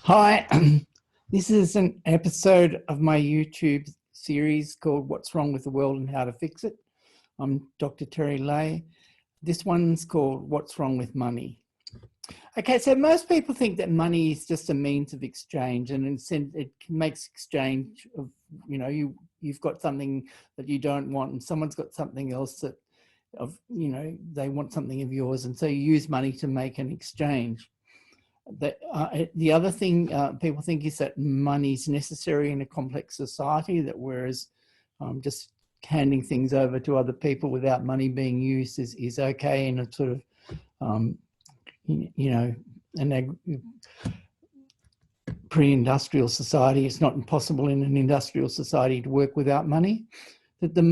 Hi, this is an episode of my YouTube series called What's Wrong with the World and How to Fix It. I'm Dr. Terry Lay. This one's called What's Wrong with Money. Okay, so most people think that money is just a means of exchange, and it makes exchange of, you've got something that you don't want and someone's got something else that, they want something of yours, and so you use money to make an exchange. The other thing people think is that money is necessary in a complex society, that whereas just handing things over to other people without money being used is okay in a sort of, an pre-industrial society. It's not impossible in an industrial society to work without money. That the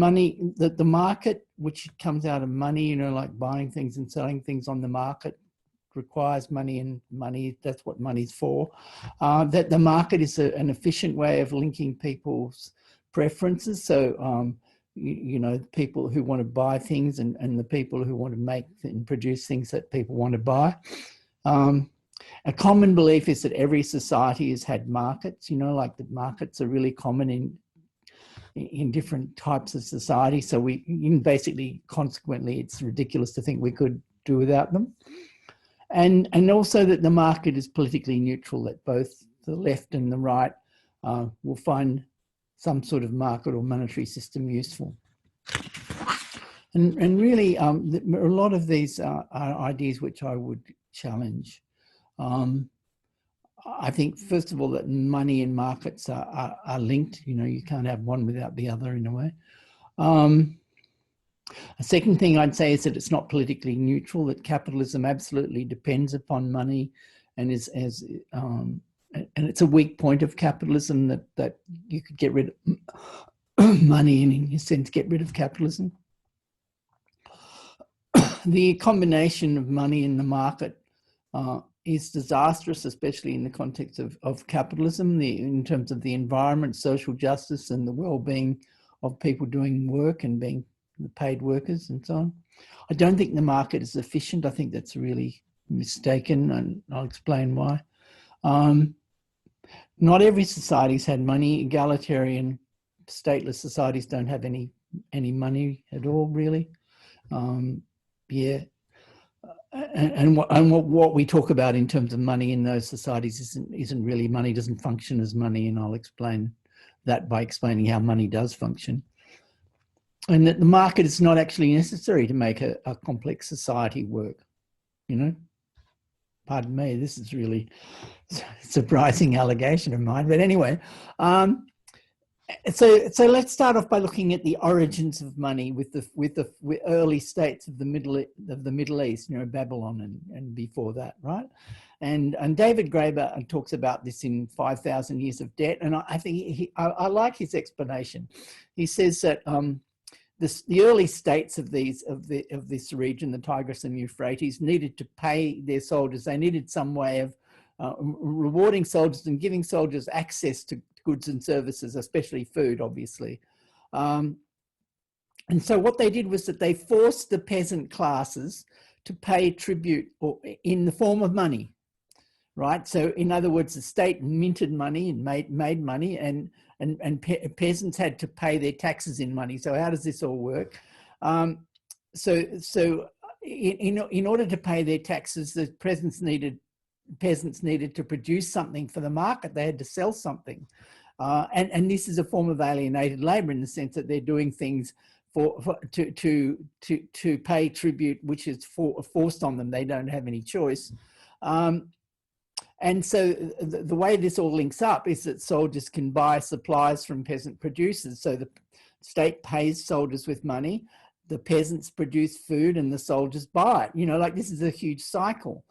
market, which comes out of money, like buying things and selling things on the market, requires money, and money, that's what money's for. That the market is an efficient way of linking people's preferences. So, people who want to buy things and the people who want to make and produce things that people want to buy. A common belief is that every society has had markets, like the markets are really common in different types of society. So consequently, it's ridiculous to think we could do without them. And also that the market is politically neutral, that both the left and the right will find some sort of market or monetary system useful. And really, a lot of these are ideas which I would challenge. I think, first of all, that money and markets are linked. You can't have one without the other in a way. A second thing I'd say is that it's not politically neutral, that capitalism absolutely depends upon money and and it's a weak point of capitalism that you could get rid of money and, in a sense, get rid of capitalism. The combination of money and the market is disastrous, especially in the context of capitalism, in terms of the environment, social justice, and the well-being of people doing work and being the paid workers and so on. I don't think the market is efficient. I think that's really mistaken, and I'll explain why. Not every society's had money. Egalitarian, stateless societies don't have any money at all, really. And what we talk about in terms of money in those societies isn't really money, doesn't function as money, and I'll explain that by explaining how money does function. And that the market is not actually necessary to make a complex society work, Pardon me, this is really a surprising allegation of mine. But anyway, so let's start off by looking at the origins of money with the early states of the Middle East, Babylon and before that, right? And David Graeber talks about this in 5,000 Years of Debt, and I think I like his explanation. He says that the early states of this region, the Tigris and Euphrates, needed to pay their soldiers. They needed some way of rewarding soldiers and giving soldiers access to goods and services, especially food, obviously. And so what they did was that they forced the peasant classes to pay tribute in the form of money, right? So in other words, the state minted money and made money, and peasants had to pay their taxes in money. So how does this all work? So in order to pay their taxes, the peasants needed to produce something for the market. They had to sell something. And this is a form of alienated labor, in the sense that they're doing things to pay tribute, which is forced on them. They don't have any choice. And so the way this all links up is that soldiers can buy supplies from peasant producers. So the state pays soldiers with money, the peasants produce food, and the soldiers buy it. This is a huge cycle.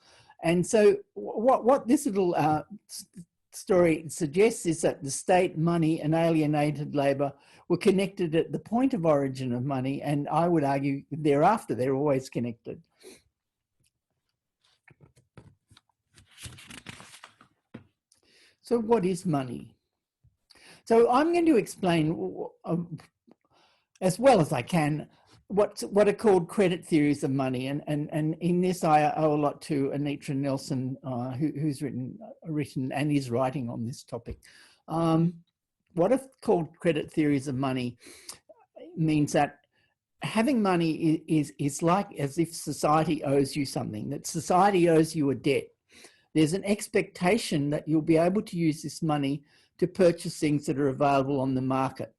And so what this little story suggests is that the state, money, and alienated labor were connected at the point of origin of money, and I would argue thereafter they're always connected. So what is money? So I'm going to explain, as well as I can, what are called credit theories of money. And in this, I owe a lot to Anitra Nelson, who's written written and is writing on this topic. What are called credit theories of money means that having money is like as if society owes you something, that society owes you a debt. There's an expectation that you'll be able to use this money to purchase things that are available on the market,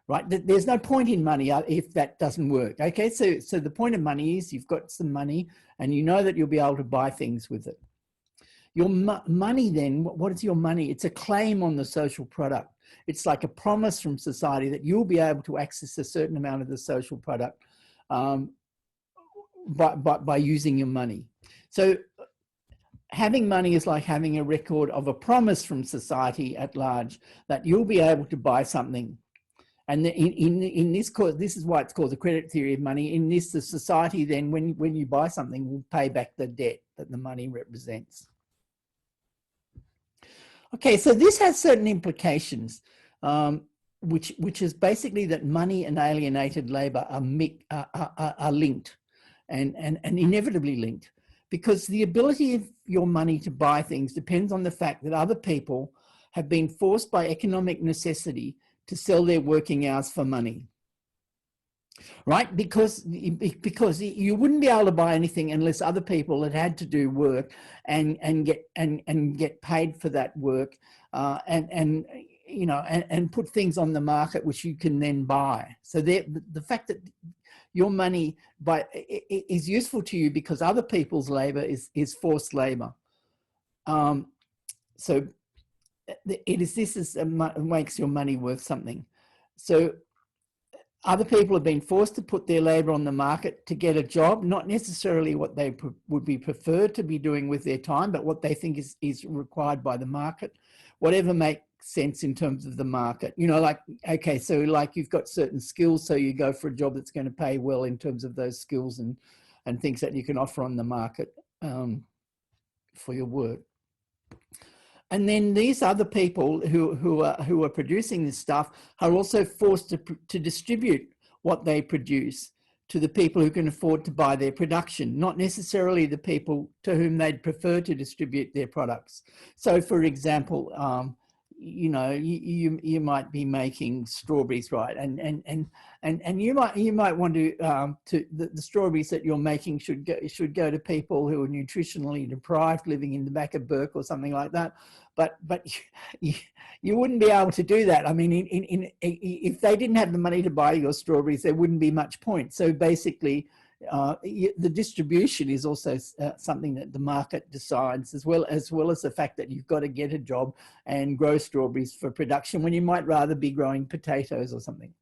right? There's no point in money if that doesn't work, okay? So the point of money is you've got some money and you know that you'll be able to buy things with it. Your money then, what is your money? It's a claim on the social product. It's like a promise from society that you'll be able to access a certain amount of the social product by using your money. So having money is like having a record of a promise from society at large that you'll be able to buy something. And in this cause, this is why it's called the credit theory of money. In this, the society then, when you buy something, will pay back the debt that the money represents. Okay, so this has certain implications, which is basically that money and alienated labour are linked and inevitably linked, because the ability of your money to buy things depends on the fact that other people have been forced by economic necessity to sell their working hours for money. Right, because you wouldn't be able to buy anything unless other people had to do work and get paid for that work, and put things on the market which you can then buy. So the fact that your money is useful to you because other people's labour is forced labour. So this makes your money worth something. So other people have been forced to put their labour on the market to get a job, not necessarily what they would be preferred to be doing with their time, but what they think is required by the market, whatever makes sense in terms of the market. You know, like, okay, so like you've got certain skills, so you go for a job that's going to pay well in terms of those skills and things that you can offer on the market for your work. And then these other people who are producing this stuff are also forced to distribute what they produce to the people who can afford to buy their production, not necessarily the people to whom they'd prefer to distribute their products. So, for example, you know, you might be making strawberries, right? And you might want to the strawberries that you're making should go to people who are nutritionally deprived, living in the back of Burke or something like that. But you wouldn't be able to do that. I mean, if they didn't have the money to buy your strawberries, there wouldn't be much point. So basically, the distribution is also something that the market decides, as well as the fact that you've got to get a job and grow strawberries for production when you might rather be growing potatoes or something.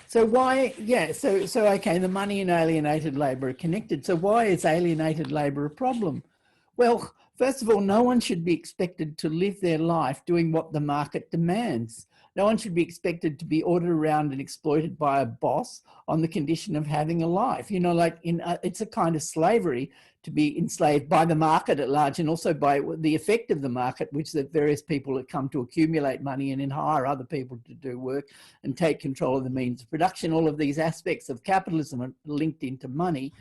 So why, yeah, so okay, the money and alienated labour are connected. So why is alienated labour a problem? Well, first of all, no one should be expected to live their life doing what the market demands. No one should be expected to be ordered around and exploited by a boss on the condition of having a life. You know, like it's a kind of slavery to be enslaved by the market at large, and also by the effect of the market, which the various people that come to accumulate money and then hire other people to do work and take control of the means of production. All of these aspects of capitalism are linked into money.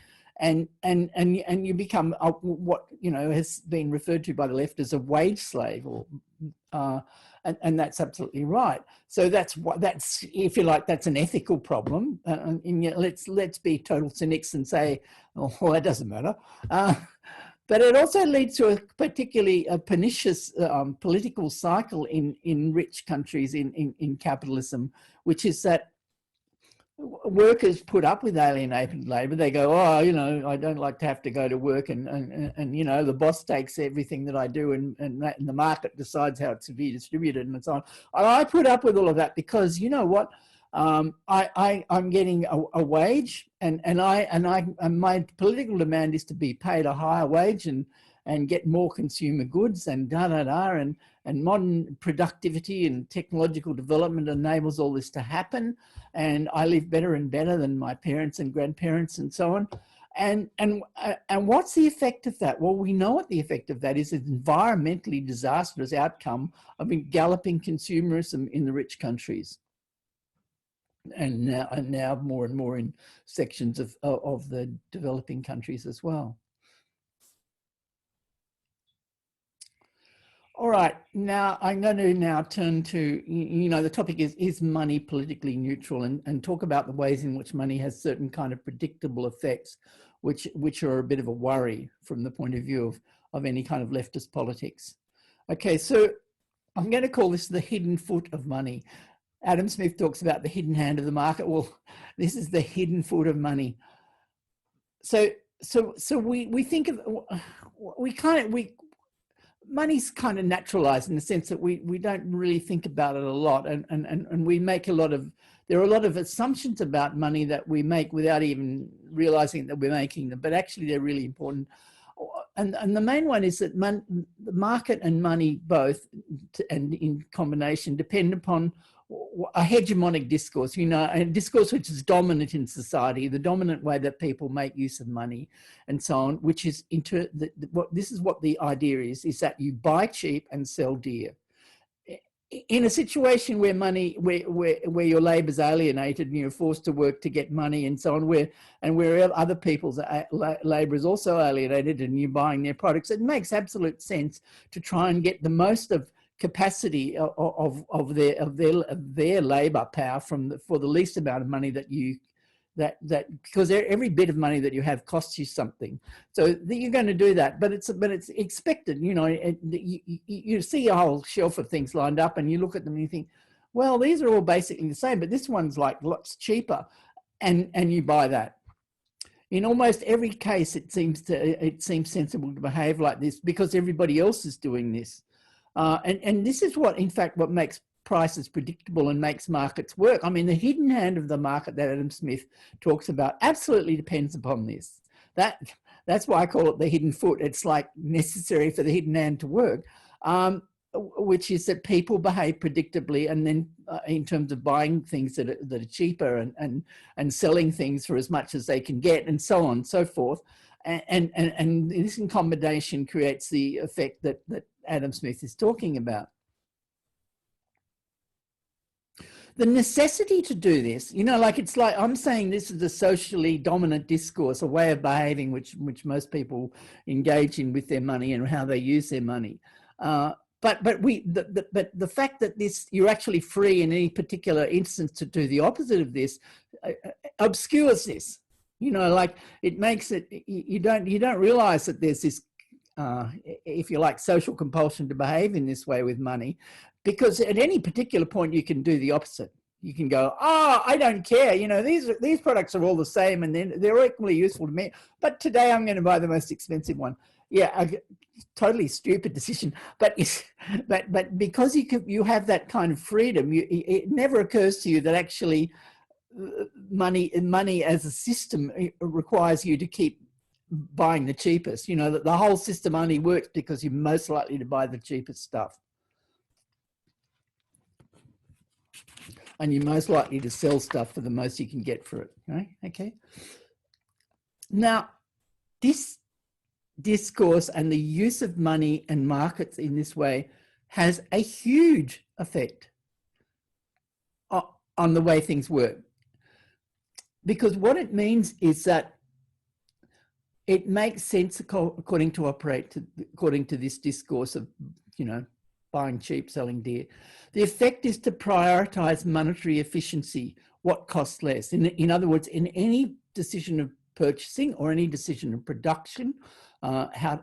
And you become what, you know, has been referred to by the left as a wage slave, or and that's absolutely right. So that's if you like, that's an ethical problem. And yet let's be total cynics and say, oh, well, that doesn't matter. But it also leads to a particularly pernicious political cycle in rich countries in capitalism, which is that workers put up with alienated labour. They go, oh, you know, I don't like to have to go to work, and you know, the boss takes everything that I do, and the market decides how it's to be distributed and so on. I put up with all of that because, you know what, I'm getting a wage, and my political demand is to be paid a higher wage and get more consumer goods and and modern productivity and technological development enables all this to happen. And I live better and better than my parents and grandparents and so on. And what's the effect of that? Well, we know what the effect of that is: an environmentally disastrous outcome of galloping consumerism in the rich countries. And now more and more in sections of the developing countries as well. All right, now I'm going to now turn to, the topic is money politically neutral, and talk about the ways in which money has certain kind of predictable effects, which are a bit of a worry from the point of view of any kind of leftist politics. Okay, so I'm going to call this the hidden foot of money. Adam Smith talks about the hidden hand of the market. Well, this is the hidden foot of money. So we think of, money's kind of naturalized in the sense that we don't really think about it a lot, and we make there are a lot of assumptions about money that we make without even realizing that we're making them, but actually they're really important. And the main one is that the market and money both, and in combination, depend upon a hegemonic discourse, a discourse which is dominant in society, the dominant way that people make use of money and so on, which is this is what the idea is that you buy cheap and sell dear. In a situation where where your labor is alienated and you're forced to work to get money and so on, where other people's labor is also alienated and you're buying their products, it makes absolute sense to try and get the most of capacity of their labor power for the least amount of money because every bit of money that you have costs you something, so you're going to do that. But it's expected. You see a whole shelf of things lined up, and you look at them and you think, well, these are all basically the same, but this one's like lots cheaper, and you buy that. In almost every case, it seems sensible to behave like this because everybody else is doing this. And this is what makes prices predictable and makes markets work. I mean, the hidden hand of the market that Adam Smith talks about absolutely depends upon this. That's why I call it the hidden foot. It's like necessary for the hidden hand to work, which is that people behave predictably, and then in terms of buying things that are cheaper and selling things for as much as they can get, and so on and so forth. And this in combination creates the effect that Adam Smith is talking about. The necessity to do this, it's like I'm saying this is a socially dominant discourse, a way of behaving which most people engage in with their money and how they use their money. But the fact that you're actually free in any particular instance to do the opposite of this obscures this. It makes it, you don't realize that there's this, if you like, social compulsion to behave in this way with money, because at any particular point you can do the opposite. You can go, oh, I don't care. These products are all the same and they're equally useful to me, but today I'm going to buy the most expensive one. Yeah, totally stupid decision, but because you have that kind of freedom, it never occurs to you that actually money as a system requires you to keep buying the cheapest. That the whole system only works because you're most likely to buy the cheapest stuff, and you're most likely to sell stuff for the most you can get for it. Right? Okay. Now, this discourse and the use of money and markets in this way has a huge effect on the way things work. Because what it means is that it makes sense according to this discourse of, buying cheap, selling dear. The effect is to prioritize monetary efficiency, what costs less. In other words, in any decision of purchasing or any decision of production,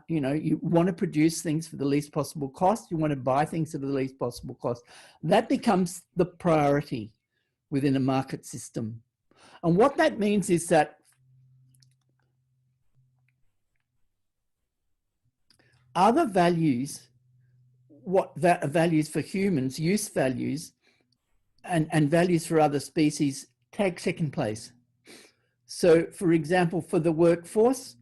you want to produce things for the least possible cost. You want to buy things at the least possible cost. That becomes the priority within a market system. And what that means is that other values, values for humans, use values, and values for other species take second place. So, for example, for the workforce,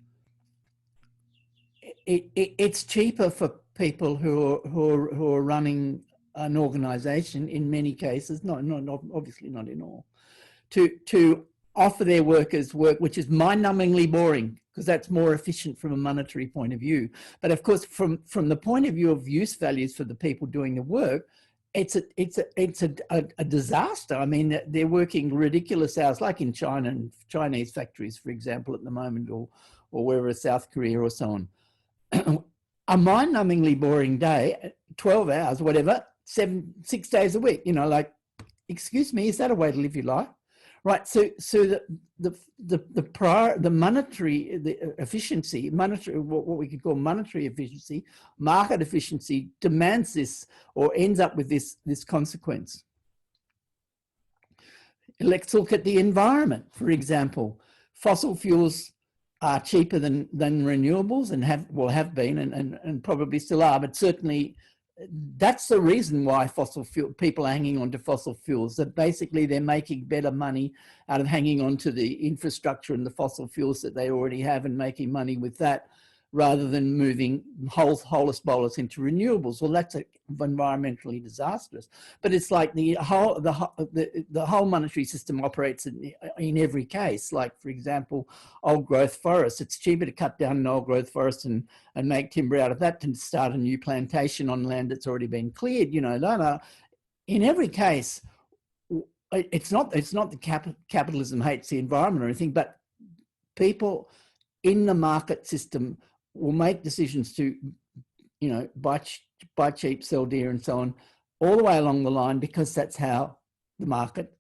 it's cheaper for people who are running an organisation in many cases, obviously not in all, to offer their workers work which is mind-numbingly boring, because that's more efficient from a monetary point of view. But of course, from the point of view of use values for the people doing the work, it's a disaster. I mean, they're working ridiculous hours, like in China and Chinese factories, for example, at the moment, or wherever, South Korea or so on. A mind-numbingly boring day 12 hours, whatever, 6 days a week, you know, like, excuse me, is that a way to live your life? Right. So the monetary, the efficiency, monetary, what we could call monetary efficiency, market efficiency demands this, or ends up with this consequence. Let's look at the environment, for example. Fossil fuels are cheaper than renewables, and have been, and probably still are, but certainly that's the reason why people are hanging on to fossil fuels, that basically they're making better money out of hanging on to the infrastructure and the fossil fuels that they already have and making money with that, rather than moving holus bolus into renewables. Well, that's environmentally disastrous. But it's like the whole monetary system operates in every case. Like, for example, old growth forests. It's cheaper to cut down an old growth forest and make timber out of that than to start a new plantation on land that's already been cleared. You know, in every case, it's not that capitalism hates the environment or anything, but people in the market system will make decisions to, you know, buy cheap, sell dear, and so on, all the way along the line, because that's how the market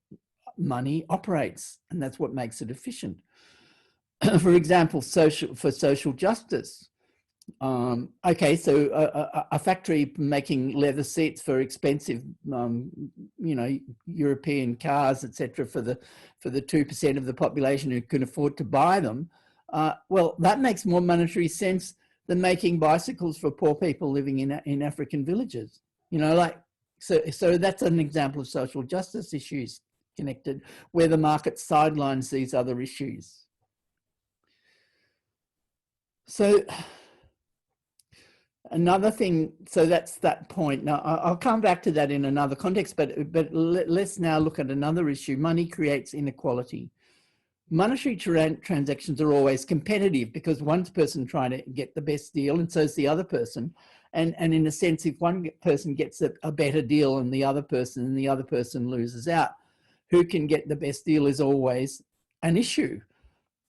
money operates, and that's what makes it efficient. For example, social justice. Okay, so a factory making leather seats for expensive, you know, European cars, etc., for the 2% of the population who can afford to buy them. Well, that makes more monetary sense than making bicycles for poor people living in African villages. You know, like, so that's an example of social justice issues connected, where the market sidelines these other issues. So another thing, so that's that point. Now, I'll come back to that in another context, but let's now look at another issue. Money creates inequality. Monetary transactions are always competitive, because one person trying to get the best deal, and so is the other person. And in a sense, if one person gets a better deal and the other person loses out, who can get the best deal is always an issue.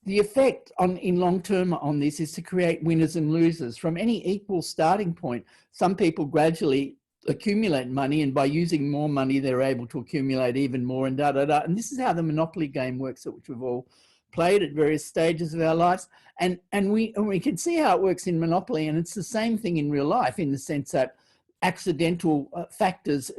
The effect in long term on this is to create winners and losers. From any equal starting point, some people gradually accumulate money, and by using more money, they're able to accumulate even more, and And this is how the monopoly game works, which we've all played at various stages of our lives. And we can see how it works in monopoly, and it's the same thing in real life, in the sense that accidental factors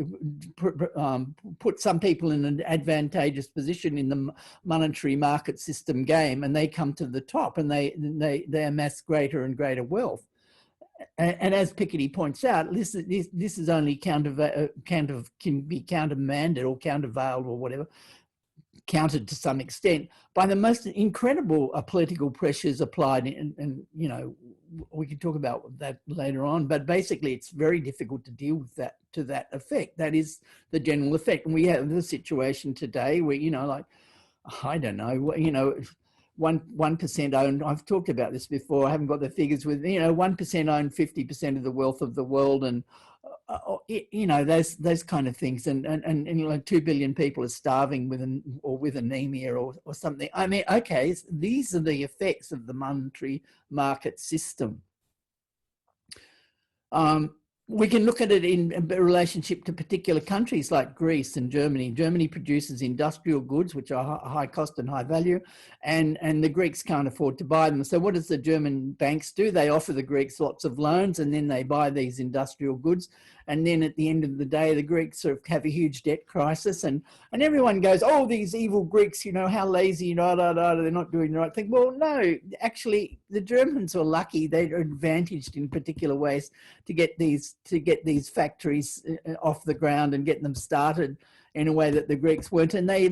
put some people in an advantageous position in the monetary market system game, and they come to the top, and they amass greater and greater wealth. And as Piketty points out, this is only can be countermanded or countervailed or whatever, countered to some extent by the most incredible political pressures applied, and you know, we can talk about that later on, but basically it's very difficult to deal with that, to that effect. That is the general effect. And we have the situation today where, you know, like, I don't know, you know, 1% own, I've talked about this before, I haven't got the figures with me, you know, 1% own 50% of the wealth of the world, and you know, those kind of things, and you know, 2 billion people are starving with anemia or something. I mean, okay, these are the effects of the monetary market system. We can look at it in relationship to particular countries like Greece and Germany. Germany produces industrial goods, which are high cost and high value, and the Greeks can't afford to buy them. So what does the German banks do? They offer the Greeks lots of loans, and then they buy these industrial goods. And then at the end of the day, the Greeks sort of have a huge debt crisis, and everyone goes, oh, these evil Greeks, you know, how lazy, they're not doing the right thing. Well, no, actually, the Germans were lucky. They're advantaged in particular ways to get these factories off the ground and get them started in a way that the Greeks weren't. And they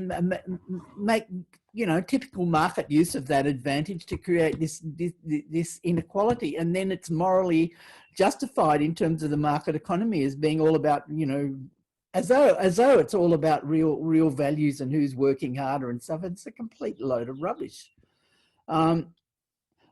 make, you know, typical market use of that advantage to create this inequality. And then it's morally justified in terms of the market economy as being all about, you know, as though it's all about real values and who's working harder and stuff. It's a complete load of rubbish.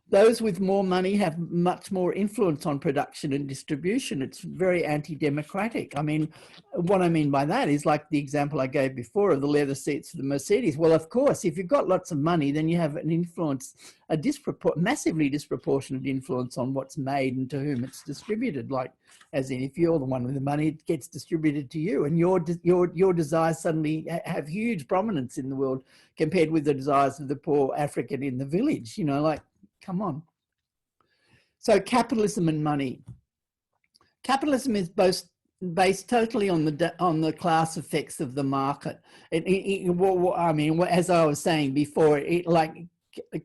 those with more money have much more influence on production and distribution. It's very anti-democratic. I mean, what I mean by that is like the example I gave before of the leather seats for the Mercedes. Well, of course, if you've got lots of money, then you have an influence, a massively disproportionate influence on what's made and to whom it's distributed. Like, as in, if you're the one with the money, it gets distributed to you, and your desires suddenly have huge prominence in the world compared with the desires of the poor African in the village. You know, like, come on. So capitalism and money. Capitalism is based totally on the class effects of the market. I mean, as I was saying before,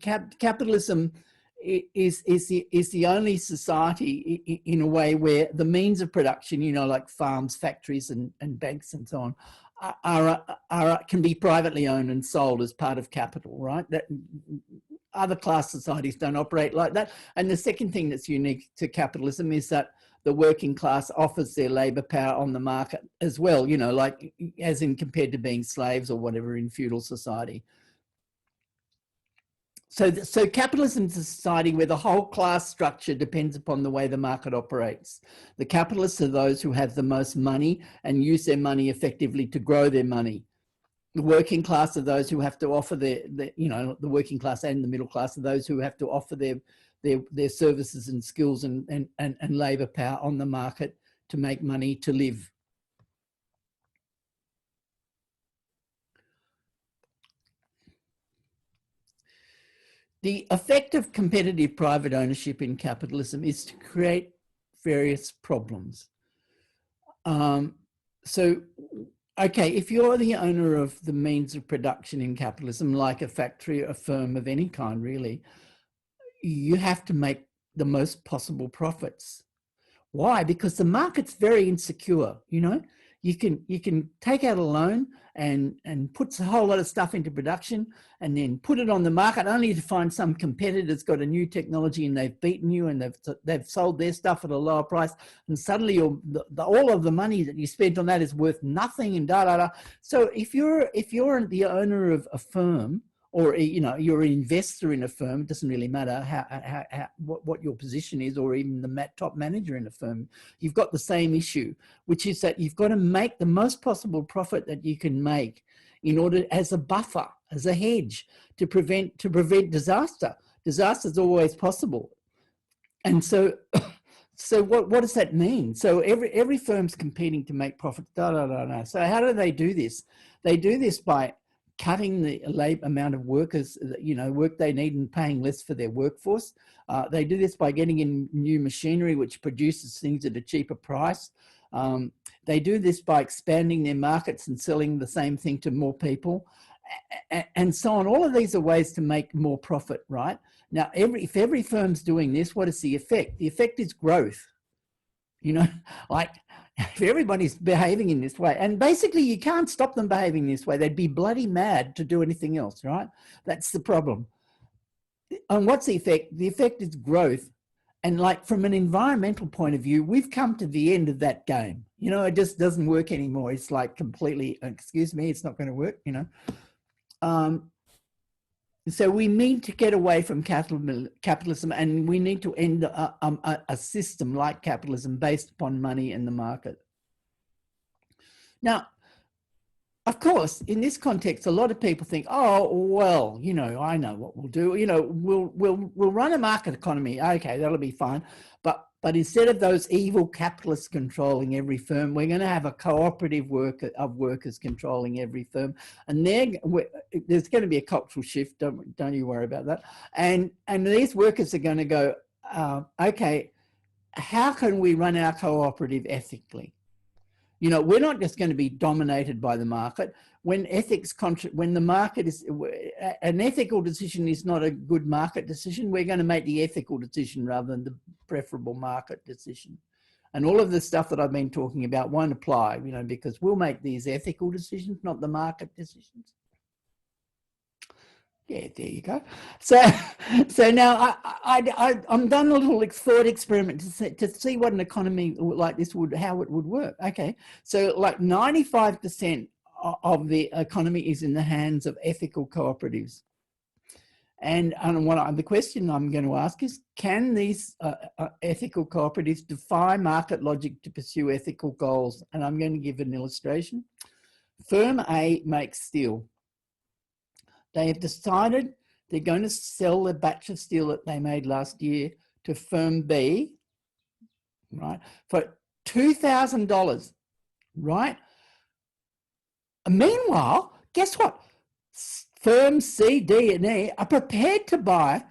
capitalism is the only society in a way where the means of production, you know, like farms, factories, and banks and so on, can be privately owned and sold as part of capital, right? That other class societies don't operate like that. And the second thing that's unique to capitalism is that the working class offers their labor power on the market as well, you know, like as in compared to being slaves or whatever in feudal society. So capitalism is a society where the whole class structure depends upon the way the market operates. The capitalists are those who have the most money and use their money effectively to grow their money. The working class are those who have to offer the working class and the middle class are those who have to offer their services and skills and labor power on the market to make money to live. The effect of competitive private ownership in capitalism is to create various problems. Okay, if you're the owner of the means of production in capitalism, like a factory or a firm of any kind, really, you have to make the most possible profits. Why? Because the market's very insecure, you know? You can take out a loan and put a whole lot of stuff into production and then put it on the market only to find some competitor's got a new technology and they've beaten you and they've sold their stuff at a lower price, and suddenly all of the money that you spent on that is worth nothing and da da da. So if you're the owner of a firm, or you know, you're an investor in a firm, it doesn't really matter what your position is, or even the top manager in a firm, you've got the same issue, which is that you've got to make the most possible profit that you can make in order, as a buffer, as a hedge, to prevent disaster. Disaster is always possible. And so what does that mean? So every firm's competing to make profits. So how do they do this? They do this by cutting the amount of workers, you know, work they need and paying less for their workforce. They do this by getting in new machinery which produces things at a cheaper price. They do this by expanding their markets and selling the same thing to more people, and so on. All of these are ways to make more profit, right? Now, if every firm's doing this, what is the effect? The effect is growth. You know, like if everybody's behaving in this way, and basically you can't stop them behaving this way, they'd be bloody mad to do anything else, right? That's the problem. And what's the effect? The effect is growth. And like from an environmental point of view, we've come to the end of that game. You know, it just doesn't work anymore. It's like completely, excuse me, it's not going to work, you know. So we need to get away from capitalism, and we need to end a system like capitalism based upon money and the market. Now, of course, in this context, a lot of people think, oh, well, you know, I know what we'll do. You know, we'll run a market economy. Okay, that'll be fine. But instead of those evil capitalists controlling every firm, we're going to have a cooperative of workers controlling every firm. And there's going to be a cultural shift. Don't you worry about that. And these workers are going to go, okay, how can we run our cooperative ethically? You know, we're not just going to be dominated by the market. When the market is, an ethical decision is not a good market decision. We're going to make the ethical decision rather than the preferable market decision. And all of the stuff that I've been talking about won't apply, you know, because we'll make these ethical decisions, not the market decisions. Yeah, there you go. So now I'm done a little thought experiment to see what an economy like this how it would work. Okay, so like 95% of the economy is in the hands of ethical cooperatives. And the question I'm going to ask is, can these ethical cooperatives defy market logic to pursue ethical goals? And I'm going to give an illustration. Firm A makes steel. They have decided they're going to sell the batch of steel that they made last year to firm B, right, for $2,000, right? Meanwhile, guess what? Firms C, D, and E are prepared to buy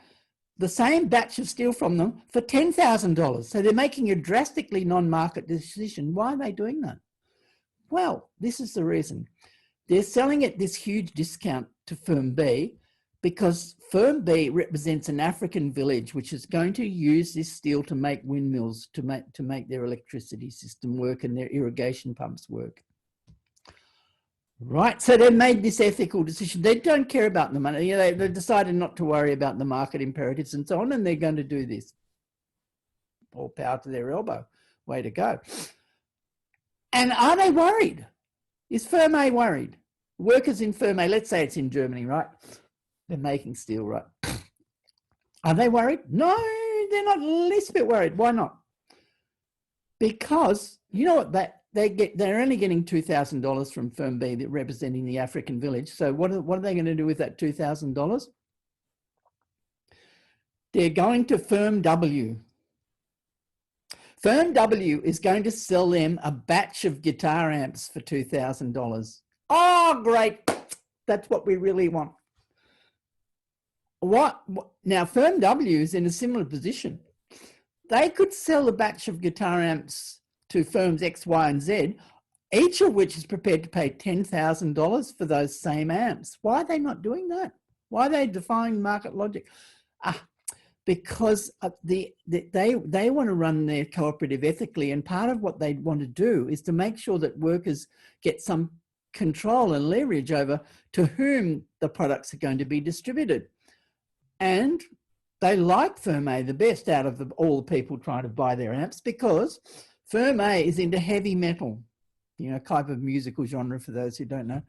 the same batch of steel from them for $10,000. So they're making a drastically non-market decision. Why are they doing that? Well, this is the reason. They're selling at this huge discount to firm B because firm B represents an African village which is going to use this steel to make windmills, to make their electricity system work and their irrigation pumps work. Right, so they made this ethical decision. They don't care about the money. You know, they decided not to worry about the market imperatives and so on, and they're going to do this. All power to their elbow. Way to go. And are they worried? Is firm A worried? Workers in firm A, let's say it's in Germany, right? They're making steel, right? Are they worried? No, they're not the least bit worried. Why not? Because you know what, they're only getting $2,000 from firm B, that representing the African village. So what are they going to do with that $2,000? They're going to firm W. Firm W is going to sell them a batch of guitar amps for $2,000. Oh, great. That's what we really want. Now, firm W is in a similar position. They could sell a batch of guitar amps to firms X, Y, and Z, each of which is prepared to pay $10,000 for those same amps. Why are they not doing that? Why are they defying market logic? Because they want to run their cooperative ethically, and part of what they want to do is to make sure that workers get some control and leverage over to whom the products are going to be distributed. And they like firm A the best out of all the people trying to buy their amps, because firm A is into heavy metal, you know, type of musical genre for those who don't know.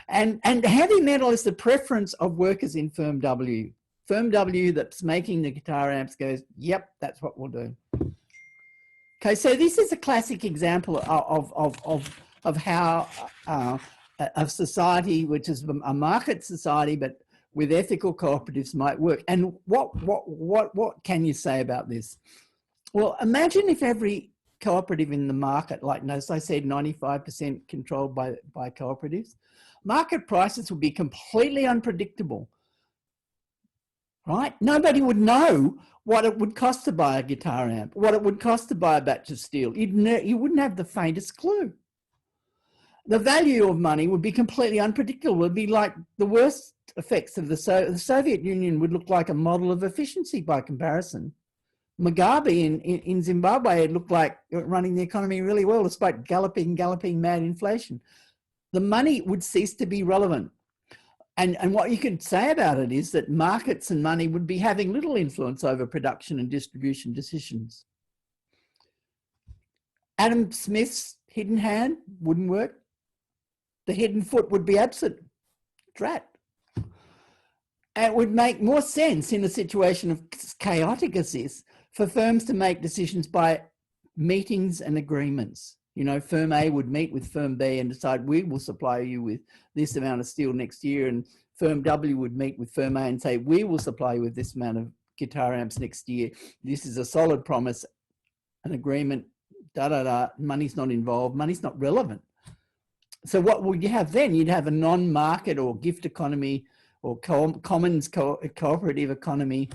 And heavy metal is the preference of workers in firm W. Firm W that's making the guitar amps goes, yep, that's what we'll do. Okay, so this is a classic example of how a society, which is a market society, but with ethical cooperatives, might work. And what can you say about this? Well, imagine if every cooperative in the market, like as I said, 95% controlled by cooperatives, market prices would be completely unpredictable, right? Nobody would know what it would cost to buy a guitar amp, what it would cost to buy a batch of steel. You wouldn't have the faintest clue. The value of money would be completely unpredictable. It would be like the worst effects of the Soviet Union would look like a model of efficiency by comparison. Mugabe in Zimbabwe, it looked like running the economy really well, despite galloping mad inflation. The money would cease to be relevant. And what you could say about it is that markets and money would be having little influence over production and distribution decisions. Adam Smith's hidden hand wouldn't work. The hidden foot would be absent. Drat. And it would make more sense in a situation of chaotic as this for firms to make decisions by meetings and agreements. You know, firm A would meet with firm B and decide, we will supply you with this amount of steel next year. And firm W would meet with firm A and say, we will supply you with this amount of guitar amps next year. This is a solid promise, an agreement, money's not involved, money's not relevant. So what would you have then? You'd have a non-market or gift economy or commons cooperative economy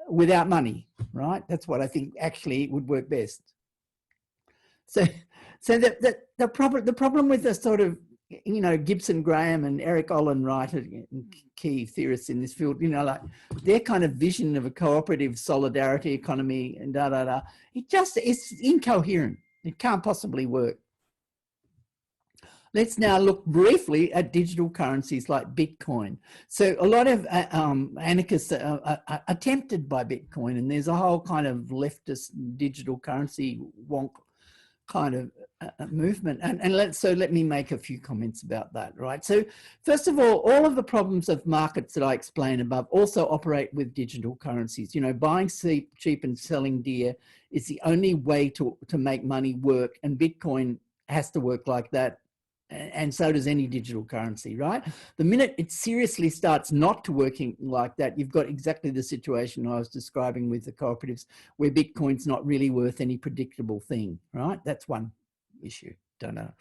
without money, right? That's what I think actually would work best. So the problem with the sort of, you know, Gibson Graham and Eric Olin Wright, key theorists in this field, you know, like their kind of vision of a cooperative solidarity economy and it's incoherent. It can't possibly work. Let's now look briefly at digital currencies like Bitcoin. So a lot of anarchists are tempted by Bitcoin, and there's a whole kind of leftist digital currency wonk kind of movement. And let me make a few comments about that, right? So first of all of the problems of markets that I explained above also operate with digital currencies. You know, buying cheap and selling dear is the only way to make money work, and Bitcoin has to work like that. And so does any digital currency, right? The minute it seriously starts not to working like that, you've got exactly the situation I was describing with the cooperatives, where Bitcoin's not really worth any predictable thing, right? That's one issue, don't know.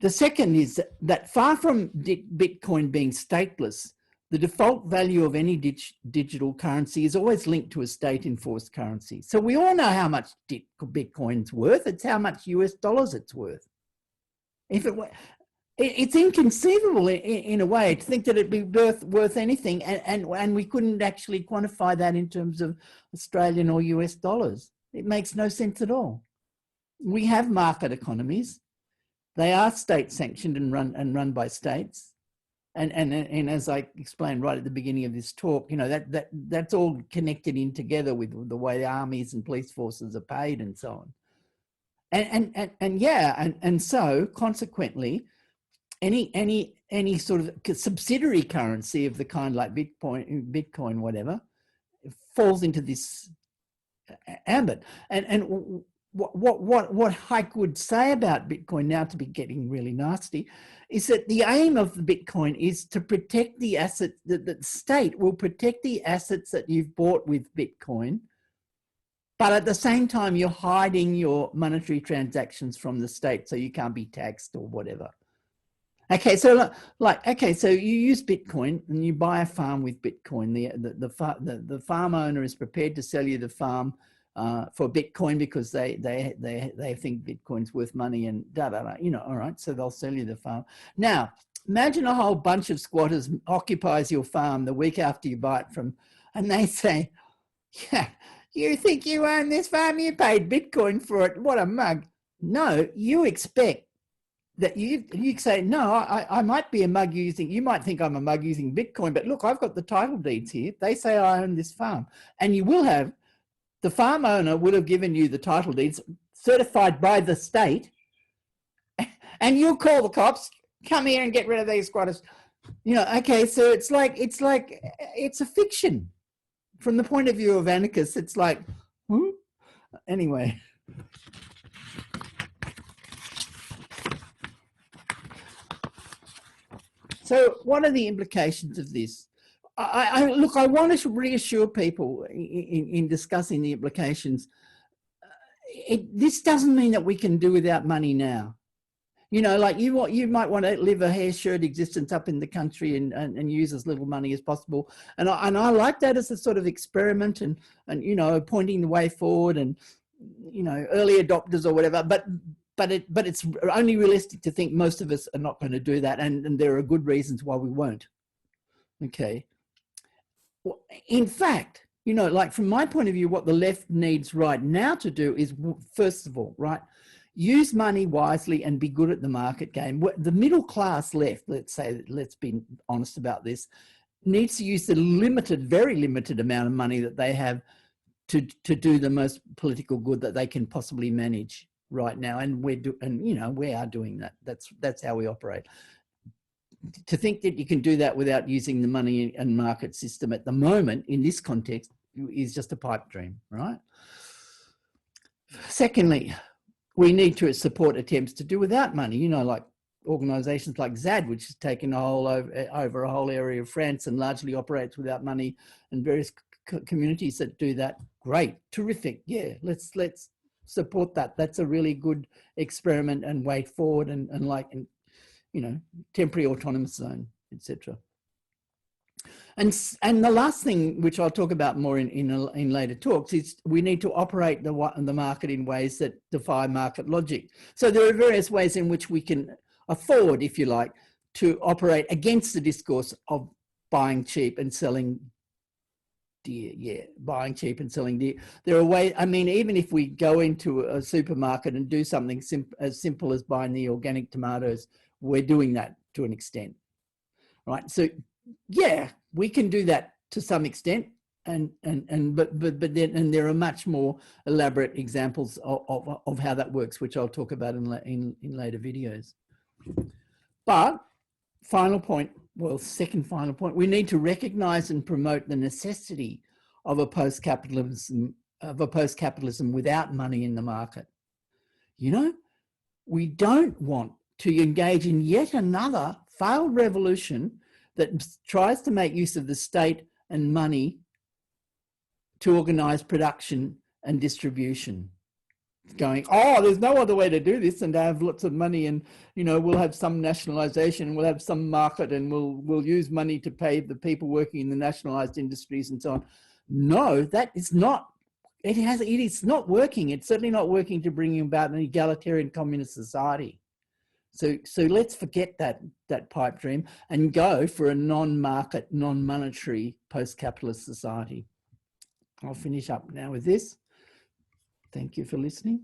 The second is that far from Bitcoin being stateless, the default value of any digital currency is always linked to a state-enforced currency. So we all know how much Bitcoin's worth. It's how much US dollars it's worth. If it were, it's inconceivable in a way to think that it'd be worth anything, and we couldn't actually quantify that in terms of Australian or US dollars. It makes no sense at all. We have market economies. They are state sanctioned and run by states. And as I explained right at the beginning of this talk, you know, that's all connected in together with the way the armies and police forces are paid and so on. And so consequently, any sort of subsidiary currency of the kind like Bitcoin, whatever, falls into this ambit. And what Hike would say about Bitcoin, now to be getting really nasty, is that the aim of the Bitcoin is to protect the assets, that the state will protect the assets that you've bought with Bitcoin, but at the same time, you're hiding your monetary transactions from the state, so you can't be taxed or whatever. Okay, so so you use Bitcoin and you buy a farm with Bitcoin. The farm owner is prepared to sell you the farm for Bitcoin because they think Bitcoin's worth money and you know, all right, so they'll sell you the farm. Now, imagine a whole bunch of squatters occupies your farm the week after you buy it from, and they say, yeah, you think you own this farm? You paid Bitcoin for it. What a mug. No, you expect that you say, no, I might be a mug using, you might think I'm a mug using Bitcoin, but look, I've got the title deeds here. They say I own this farm. And you will have, the farm owner would have given you the title deeds certified by the state, and you'll call the cops, come here and get rid of these squatters. You know, okay, so it's a fiction. From the point of view of anarchists, it's like, anyway. So what are the implications of this? Look, I want to reassure people in discussing the implications. This doesn't mean that we can do without money now. You know, like you might want to live a hair-shirt existence up in the country and use as little money as possible. And I like that as a sort of experiment and you know, pointing the way forward and, you know, early adopters or whatever. But it's only realistic to think most of us are not going to do that, and there are good reasons why we won't. Okay. Well, in fact, you know, like from my point of view, what the left needs right now to do is, first of all, right, use money wisely and be good at the market game. The middle class left, let's be honest about this, needs to use the limited, very limited amount of money that they have to do the most political good that they can possibly manage right now. And you know, we are doing that. That's how we operate. To think that you can do that without using the money and market system at the moment in this context is just a pipe dream, right? Secondly, we need to support attempts to do without money, you know, like organisations like ZAD, which has taken over a whole area of France and largely operates without money, and various communities that do that. Great, terrific, yeah, let's support that. That's a really good experiment and way forward, and you know, temporary autonomous zone, etc. And the last thing, which I'll talk about more in later talks, is we need to operate the market in ways that defy market logic. So there are various ways in which we can afford, if you like, to operate against the discourse of buying cheap and selling dear. Yeah, buying cheap and selling dear. There are ways, I mean, even if we go into a supermarket and do something as simple as buying the organic tomatoes, we're doing that to an extent, right? So yeah, we can do that to some extent. then there are much more elaborate examples of how that works, which I'll talk about in later videos. But final point, well, second final point, we need to recognize and promote the necessity of a post-capitalism without money in the market. You know, we don't want to engage in yet another failed revolution that tries to make use of the state and money to organize production and distribution. Going, oh, there's no other way to do this than to have lots of money, and you know, we'll have some nationalization, we'll have some market, and we'll use money to pay the people working in the nationalized industries and so on. No, that is not. It is not working. It's certainly not working to bring about an egalitarian communist society. So let's forget that pipe dream and go for a non-market, non-monetary post-capitalist society. I'll finish up now with this. Thank you for listening.